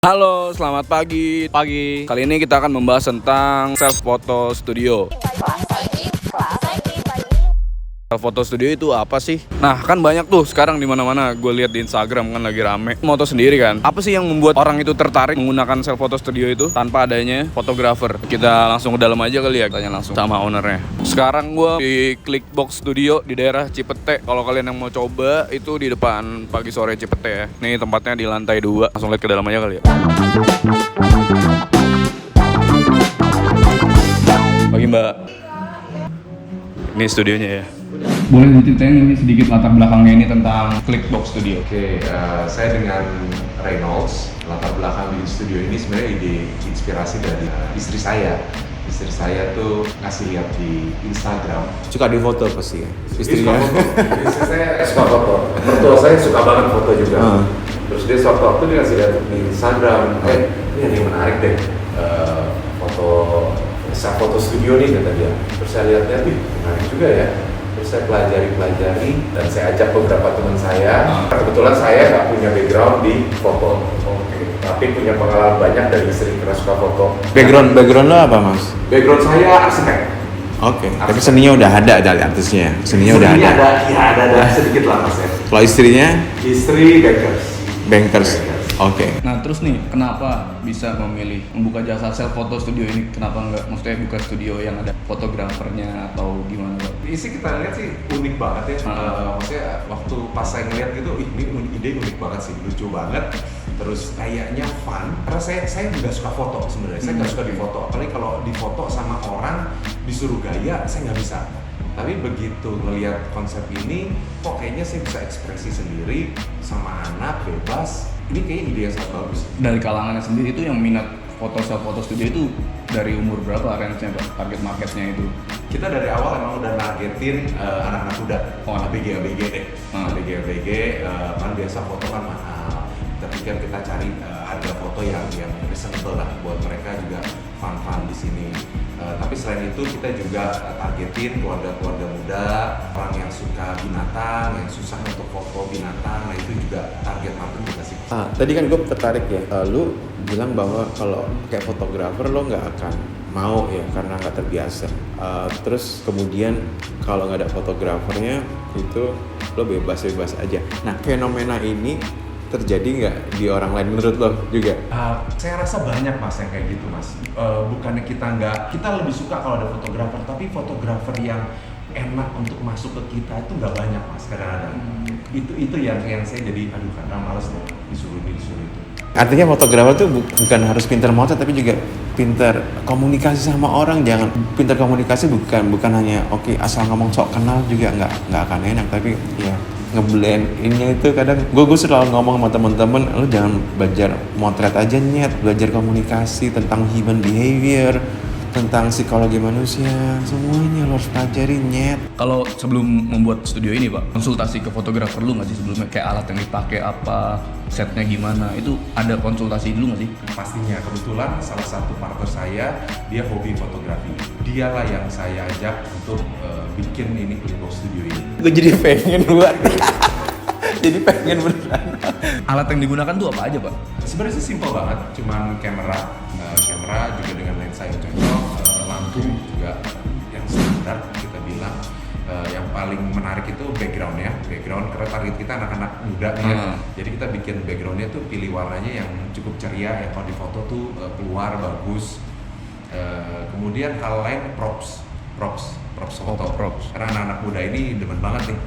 Halo, selamat pagi. Pagi. Kali ini kita akan membahas tentang self photo studio. Self photo studio itu apa sih? Nah, kan banyak tuh sekarang di mana-mana. Gue lihat di Instagram kan lagi rame. Moto sendiri kan. Apa sih yang membuat orang itu tertarik menggunakan self photo studio itu tanpa adanya fotografer? Kita langsung ke dalam aja kali ya, tanya langsung sama ownernya. Sekarang gue di Clickbox Studio di daerah Cipete. Kalau kalian yang mau coba itu di depan Pagi Sore Cipete ya. Nih tempatnya di lantai 2. Langsung lihat ke dalam aja kali ya. Pagi Mbak. Ini studionya ya. Boleh diceritain ini sedikit latar belakangnya ini tentang Clickbox Studio? Oke, saya dengan Reynolds. Latar belakang di studio ini sebenarnya ide inspirasi dari istri saya. Istri saya tuh ngasih lihat di Instagram. Suka di foto pasti ya? Istrinya? Istri saya suka foto. Mertua saya suka banget foto juga. Terus dia suatu waktu dia ngasih lihat di Instagram. Ini ada yang menarik deh. Foto studio nih kata dia. Terus saya lihat-lihat, menarik juga ya. Terus saya pelajari dan saya ajak beberapa teman saya. Kebetulan saya nggak punya background di foto, tapi punya pengalaman banyak dari istri karena suka foto. Background lo apa mas? Background saya arsitek. Oke. Tapi seninya udah ada dari artisnya. Seninya udah ada. Ada sedikit lah mas ya. Kalau istrinya? Istri bankers. Oke. Nah terus nih, kenapa bisa memilih membuka jasa self photo studio ini? Kenapa nggak, maksudnya buka studio yang ada fotografernya atau gimana? Isi kita lihat sih unik banget ya. Maksudnya waktu pas saya ngeliat gitu, ini ide unik banget sih, lucu banget. Terus kayaknya fun. Karena saya juga suka foto sebenarnya. Saya nggak suka di foto, apalagi kalau di foto sama orang disuruh gaya, saya nggak bisa. Tapi begitu ngelihat konsep ini, kok kayaknya saya bisa ekspresi sendiri sama anak bebas. Ini kayaknya ide yang sangat bagus. Dari kalangannya sendiri itu yang minat foto self photo studio itu dari umur berapa range-nya Pak? Target marketnya itu? Kita dari awal emang udah nargetin anak-anak muda. ABG deh. ABG kan biasa foto kan mahal. Kita pikir kita cari harga foto yang reasonable lah buat mereka juga fun di sini. Tapi selain itu kita juga targetin keluarga-keluarga muda, orang yang suka binatang, yang susah untuk foto binatang. Nah itu juga target market kita sih. Tadi kan gue tertarik ya. Lu bilang bahwa kalau kayak fotografer lo nggak akan mau ya karena nggak terbiasa. Terus kemudian kalau nggak ada fotografernya itu lo bebas aja. Nah fenomena ini terjadi nggak di orang lain menurut lo juga? Saya rasa banyak mas yang kayak gitu mas. Bukannya kita lebih suka kalau ada fotografer, tapi fotografer yang enak untuk masuk ke kita itu nggak banyak mas kadang-kadang. Itu yang saya jadi kadang males loh disuruh itu. Artinya fotografer tuh bukan harus pintar motret tapi juga pintar komunikasi sama orang. Jangan pintar komunikasi bukan hanya asal ngomong sok kenal juga nggak akan enak, tapi ya ngeblend ini itu kadang gue selalu ngomong sama teman-teman, lu jangan belajar motret aja nyet, belajar komunikasi tentang human behavior, tentang psikologi manusia, semuanya lo harus pelajari nyet. Kalau sebelum membuat studio ini Pak, konsultasi ke fotografer lu nggak sih sebelumnya? Kayak alat yang dipakai apa, setnya gimana, itu ada konsultasi dulu nggak sih? Pastinya, kebetulan salah satu partner saya dia hobi fotografi. Dialah yang saya ajak untuk bikin ini Clickbox Studio ini. Gue jadi pengen buat. Jadi pengen beneran. Alat yang digunakan tuh apa aja Pak? Sebenarnya sih simple banget, cuman kamera juga dengan lensa yang cocok, lampu juga yang standar kita bilang. Yang paling menarik itu background karena target kita anak-anak muda ya. Jadi kita bikin backgroundnya tuh pilih warnanya yang cukup ceria, yang kalau di foto tuh keluar bagus. Kemudian hal lain props foto. Karena anak-anak muda ini demen banget nih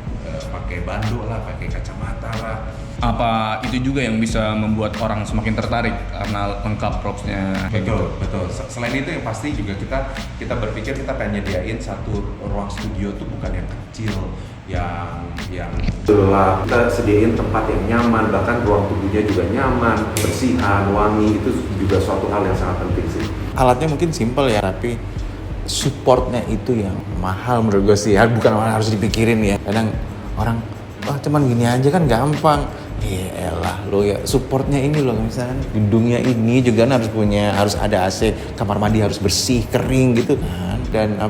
pakai bando lah, pakai kacamata lah. Apa itu juga yang bisa membuat orang semakin tertarik karena lengkap propsnya kayak gitu? Betul. Selain itu yang pasti juga kita berpikir kita pengen nyediain satu ruang studio tuh bukan yang kecil, yang gelap. Kita sediain tempat yang nyaman, bahkan ruang tunggunya juga nyaman, bersihan, wangi, itu juga suatu hal yang sangat penting sih. Alatnya mungkin simple ya, tapi supportnya itu yang mahal menurut gue sih. Bukan harus dipikirin ya. Kadang orang, cuman gini aja kan gampang. Elah lo ya, supportnya ini loh, misalnya gedungnya ini juga harus ada AC, kamar mandi harus bersih, kering gitu kan. Dan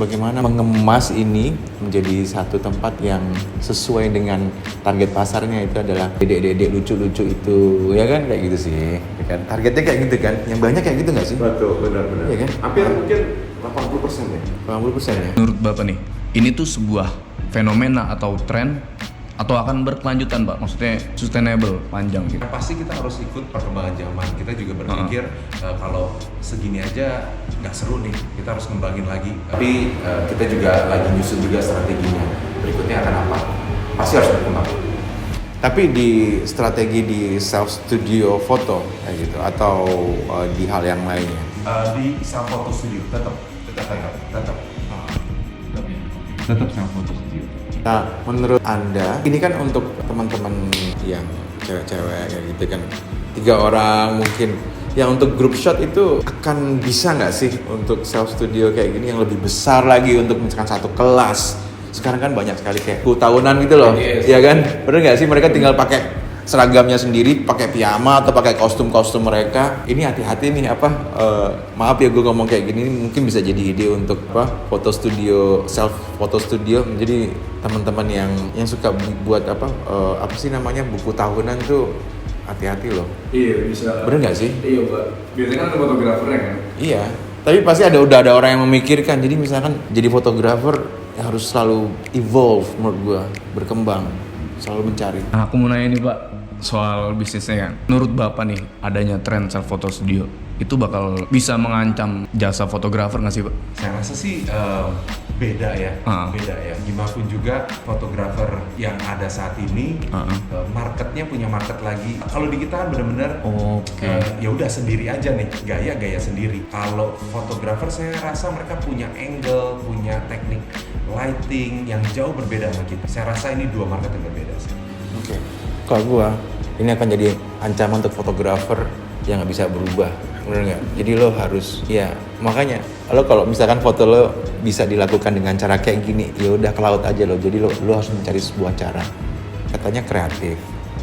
bagaimana mengemas ini menjadi satu tempat yang sesuai dengan target pasarnya, itu adalah dedek-dedek lucu-lucu itu, ya kan, kayak gitu sih, ya kan? Targetnya kayak gitu kan, yang banyak kayak gitu nggak sih? Betul, benar-benar. Iya kan? Hampir mungkin 80% ya. 80% ya? Menurut Bapak nih, ini tuh sebuah fenomena atau tren atau akan berkelanjutan Pak? Maksudnya sustainable, panjang gitu. Pasti kita harus ikut perkembangan zaman. Kita juga berpikir kalau segini aja nggak seru nih, kita harus ngembangin lagi. Tapi kita juga lagi nyusun juga strateginya. Berikutnya akan apa? Pasti harus berkembang. Tapi di strategi di self studio foto kayak gitu atau di hal yang lainnya? Di self photo studio tetap self photo studio. Nah, menurut Anda, ini kan untuk teman-teman yang cewek-cewek kayak gitu kan, 3 orang mungkin, yang untuk group shot itu akan bisa nggak sih untuk self studio kayak gini yang lebih besar lagi untuk misalkan satu kelas? Sekarang kan banyak sekali kayak 10 tahunan gitu loh, ya kan? Bener nggak sih mereka tinggal pakai seragamnya sendiri, pakai piyama atau pakai kostum-kostum mereka. Ini hati-hati nih maaf ya gue ngomong kayak gini, mungkin bisa jadi ide untuk foto studio, self foto studio. Jadi teman-teman yang suka buat apa sih namanya, buku tahunan tuh hati-hati loh. Iya, bisa. Bener nggak sih? Iya Pak. Biasanya kan ada fotografernya kan. Iya. Tapi pasti udah ada orang yang memikirkan. Jadi misalkan jadi fotografer harus selalu evolve menurut gue, berkembang, selalu mencari. Nah, aku mau nanya nih Pak, soal bisnisnya kan. Menurut Bapak nih, adanya tren self photo studio itu bakal bisa mengancam jasa fotografer nggak sih Pak? Saya rasa sih beda ya. Gimana pun juga fotografer yang ada saat ini, marketnya punya market lagi. Kalau di kita kan benar-benar ya udah sendiri aja nih, gaya sendiri. Kalau fotografer saya rasa mereka punya angle, punya teknik lighting yang jauh berbeda sama kita. Saya rasa ini 2 market yang berbeda sih. Oke. Kalau gua, ini akan jadi ancaman untuk fotografer yang nggak bisa berubah, bener nggak? Jadi lo harus, ya makanya lo kalau misalkan foto lo bisa dilakukan dengan cara kayak gini, ya udah ke laut aja lo. Jadi lo harus mencari sebuah cara, katanya kreatif,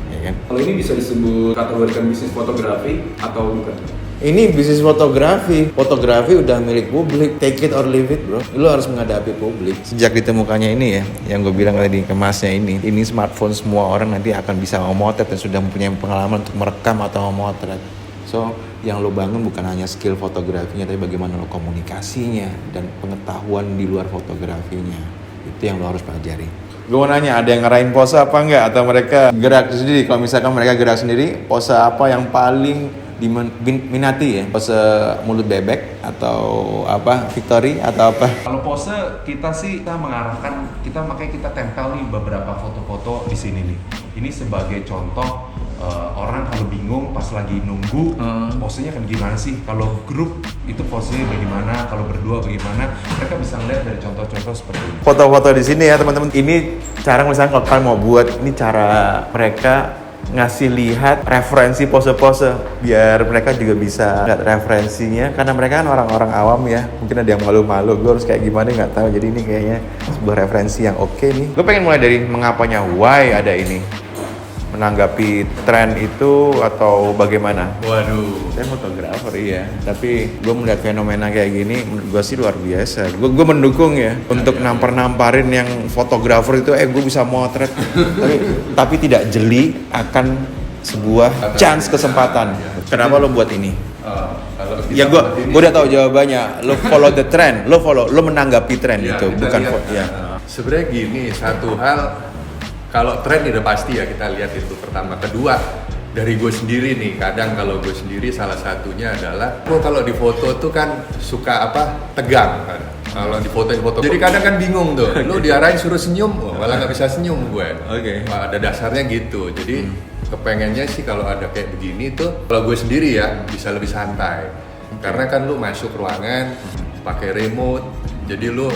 ya kan? Kalau ini bisa disebut kategorikan bisnis fotografi atau bukan? Ini bisnis fotografi udah milik publik, take it or leave it bro. Lo harus menghadapi publik. Sejak ditemukannya ini ya, yang gue bilang tadi kemasnya ini smartphone semua orang nanti akan bisa memotret dan sudah mempunyai pengalaman untuk merekam atau memotret. So, yang lo bangun bukan hanya skill fotografinya, tapi bagaimana lo komunikasinya dan pengetahuan di luar fotografinya. Itu yang lo harus pelajari. Gue mau nanya, ada yang ngarahin pose apa enggak? Atau mereka gerak sendiri? Kalau misalkan mereka gerak sendiri, pose apa yang paling diminati ya? Pose mulut bebek atau apa, Victory atau apa? Kalau pose kita sih mengarahkan, makanya kita tempel nih beberapa foto-foto di sini nih. Ini sebagai contoh orang kalau bingung pas lagi nunggu posenya kan gimana sih? Kalau grup itu posenya bagaimana? Kalau berdua bagaimana? Mereka bisa ngeliat dari contoh-contoh seperti ini. Foto-foto di sini ya teman-teman. Ini cara misalnya kalau kalian mau buat, ini cara mereka ngasih lihat referensi pose-pose biar mereka juga bisa lihat referensinya, karena mereka kan orang-orang awam ya, mungkin ada yang malu-malu gue harus kayak gimana nggak tahu. Jadi ini kayaknya sebuah referensi yang oke nih. Gue pengen mulai dari mengapanya, why ada ini, menanggapi tren itu atau bagaimana? Waduh. Saya fotografer iya, tapi gue melihat fenomena kayak gini, menurut gue sih luar biasa. Gue mendukung ya untuk namparin yang fotografer itu, gue bisa motret, tapi tidak jeli akan sebuah chance, kesempatan. Kenapa lo buat ini? Ya gue udah tahu jawabannya. Lo follow the trend, lo menanggapi tren itu, bukan ya. Sebenarnya gini, satu hal. Kalau tren udah pasti ya kita lihat itu pertama. Kedua, dari gue sendiri nih, kadang kalau gue sendiri salah satunya adalah gue kalau di foto tuh kan suka tegang kan. Kalau di foto. Jadi kadang kan bingung tuh, lu diarahin suruh senyum, malah nggak bisa senyum gue. Oke. Ada dasarnya gitu. Jadi kepengennya sih kalau ada kayak begini tuh, kalau gue sendiri ya bisa lebih santai. Karena kan lu masuk ruangan pakai remote, jadi lu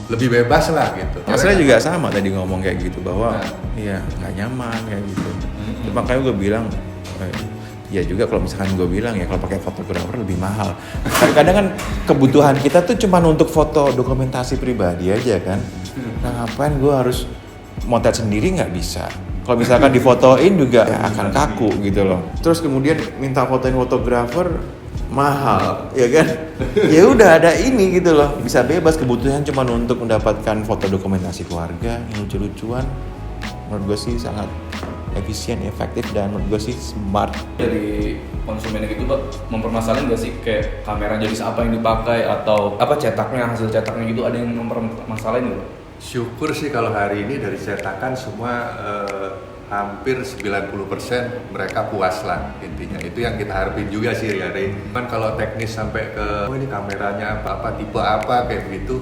lebih bebas lah gitu. Saya juga sama tadi ngomong kayak gitu, bahwa iya nggak nyaman kayak gitu. Makanya gue bilang, ya juga kalau misalkan gue bilang ya kalau pakai fotografer lebih mahal. Kadang kan kebutuhan kita tuh cuma untuk foto dokumentasi pribadi aja kan. Nah ngapain gue harus motret sendiri, nggak bisa. Kalau misalkan difotoin juga ya akan kaku gitu loh. Terus kemudian minta fotoin fotografer, mahal, ya kan? Ya udah ada ini gitu loh, bisa bebas, kebutuhan cuma untuk mendapatkan foto dokumentasi keluarga yang lucu-lucuan. Menurut gue sih sangat efisien, efektif, dan menurut gue sih smart. Dari konsumen gitu Pak, mempermasalahin nggak sih kayak kamera jenis apa yang dipakai atau apa cetaknya, hasil cetaknya gitu, ada yang mempermasalahin nggak Pak? Syukur sih kalau hari ini dari cetakan semua hampir 90% mereka puas lah intinya. Itu yang kita harapin juga sih Riari. Kan kalau teknis sampai ke oh ini kameranya apa tipe apa kayak begitu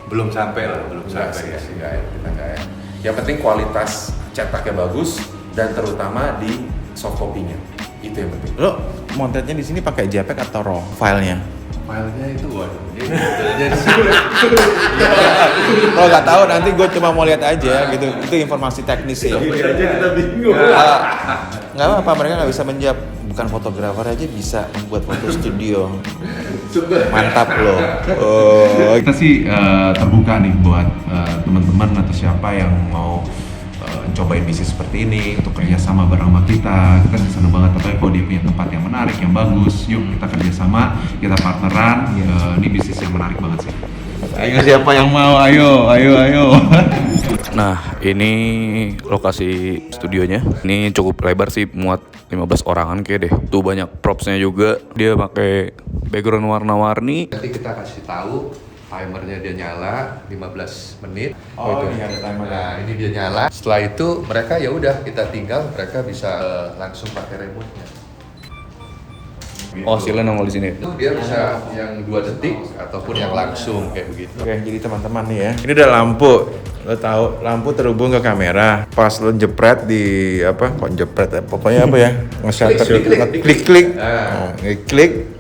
belum sampai lah, belum sampai ya. Kita nggak ya. Yang penting kualitas cetaknya bagus dan terutama di soft copy-nya. Itu yang penting. Lo motretnya di sini pakai JPEG atau RAW filenya? Filenya itu waduh. Kalau nggak tahu nanti gue cuma mau lihat aja gitu. Itu informasi teknis sih. aja kita bingung. Nggak apa-apa, mereka nggak bisa menjawab. Bukan fotografer aja bisa membuat foto studio. Mantap loh. Oh. Kita sih terbuka nih buat teman-teman atau siapa yang mau cobain bisnis seperti ini untuk kerja sama bareng sama kita sih seneng banget, apalagi kalau dia punya tempat yang menarik, yang bagus, yuk kita kerja sama, kita partneran, ini bisnis yang menarik banget sih. Ayo siapa yang mau, ayo. Nah, ini lokasi studionya. Ini cukup lebar sih, muat 15 orangan kayak deh. Tuh banyak propsnya juga. Dia pakai background warna-warni. Nanti kita kasih tahu timernya dia nyala 15 menit. Oh, itu. ini ada timer. Nah, ini dia nyala. Setelah itu mereka ya udah kita tinggal, mereka bisa langsung pakai remote-nya. Oh, hasilnya nongol di sini. Itu dia bisa yang 2 detik ataupun yang langsung kayak begitu. Oke, jadi teman-teman nih ya. Ini udah lampu. Lo tahu lampu terhubung ke kamera. Pas lo jepret di apa? Kok jepret ya? Pokoknya apa ya? Nge-shutter klik. Klik.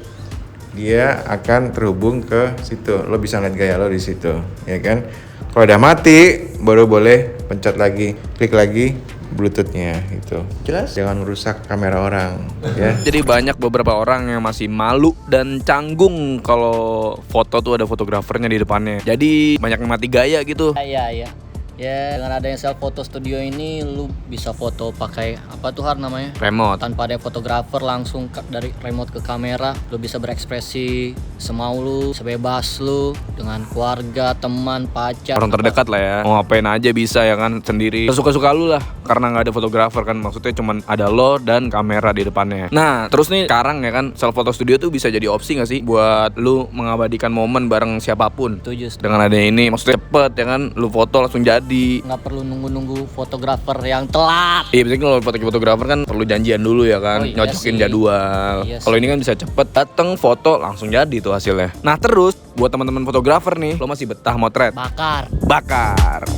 Dia akan terhubung ke situ. Lo bisa lihat gaya lo di situ, ya kan? Kalau udah mati, baru boleh pencet lagi, klik lagi Bluetooth-nya itu. Jelas? Jangan merusak kamera orang, ya. Jadi banyak beberapa orang yang masih malu dan canggung kalau foto tuh ada fotografernya di depannya. Jadi banyak yang mati gaya gitu. Iya. Ya, dengan adanya self photo studio ini lu bisa foto pakai apa tuh namanya? Remote. Tanpa ada fotografer, langsung dari remote ke kamera, lu bisa berekspresi semau lu, sebebas lu dengan keluarga, teman, pacar. Orang terdekat lah ya. Mau ngapain aja bisa ya kan, sendiri. Sesuka-suka lu lah. Karena nggak ada fotografer kan, maksudnya cuman ada lo dan kamera di depannya. Nah, terus nih sekarang ya kan, self photo studio tuh bisa jadi opsi nggak sih buat lu mengabadikan momen bareng siapapun. Setuju. Dengan adanya ini, maksudnya cepet ya kan, lu foto langsung jadi. Nggak perlu nunggu-nunggu fotografer yang telat. Iya, biasanya kalau fotografer kan perlu janjian dulu ya kan, Oh, iya nyocokin sih. jadwal. Iya Kalau sih. ini kan bisa cepet, dateng foto langsung jadi tuh hasilnya. Nah terus buat teman-teman fotografer nih, lo masih betah motret? Bakar. Bakar.